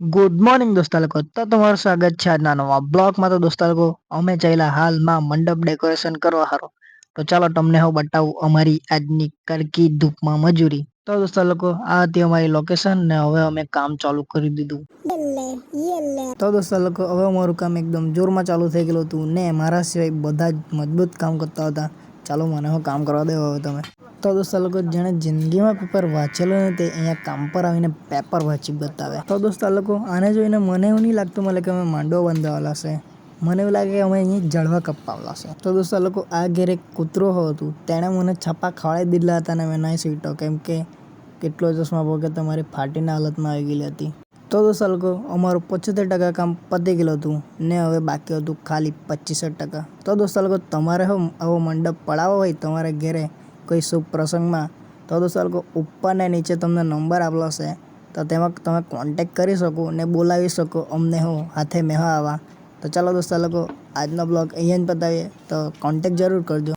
Good morning દોસ્તા લોકો, તો તમારું સ્વાગત છે આજના નવા બ્લોગમાં. તો દોસ્તા લોકો, અમે ચાલ્યા હાલમાં મંડપ ડેકોરેશન કરવા હારો. તો ચાલો તમને હું બતાવું અમારી આજની કડકી ધૂપમાં મજૂરી. તો દોસ્તા લોકો, આ હતી અમારી લોકેશન ને હવે અમે કામ ચાલુ કરી દીધું. તો દોસ્તા લોકો, હવે અમારું કામ એકદમ જોરમાં ચાલુ થઈ ગયેલું હતું ને મારા સિવાય બધા જ મજબૂત કામ કરતા હતા. ચાલો મને હું કામ કરવા દેવો હવે તમે. તો દોસ્તા લોકો, જેણે જિંદગીમાં પેપર વાંચેલું ને તે અહીંયા કામ પર આવીને પેપર વાંચી બતાવે. તો દોસ્તા લોકો, આને જોઈને મને એવું નહીં લાગતું મળે કે અમે માંડવો બંધાવેલા છે. મને એવું લાગે કે અમે અહીં ઝાડવા કપાવેલા છે. તો દોસ્તા લોકો, આ ઘેર એક કૂતરો હતું, તેણે મને છાપા ખવડાવી દીધેલા હતા અને મેં નહીં સૂટ્યો કેમ કે કેટલો ચશ્મા કે તમારી ફાટીને હાલતમાં આવી ગયેલી હતી. તો દોસ્તા લોકો, અમારું 75% કામ પતી ગયેલું હતું ને હવે બાકી હતું ખાલી 25%. તો દોસ્તા લોકો, તમારે આવો મંડપ પડાવવો હોય તમારે ઘેરે કોઈ શુભ પ્રસંગમાં, તો દોસ્તા લોકો ઉપર ને નીચે તમને નંબર આપેલો છે. તો તેમાં તમે કોન્ટેક્ટ કરી શકો ને બોલાવી શકો અમને હું હાથે મેળવવા આવવા. તો ચાલો દોસ્તા લોકો, આજનો બ્લોગ અહીંયા જ પતાવીએ. તો કોન્ટેક્ટ જરૂર કરજો.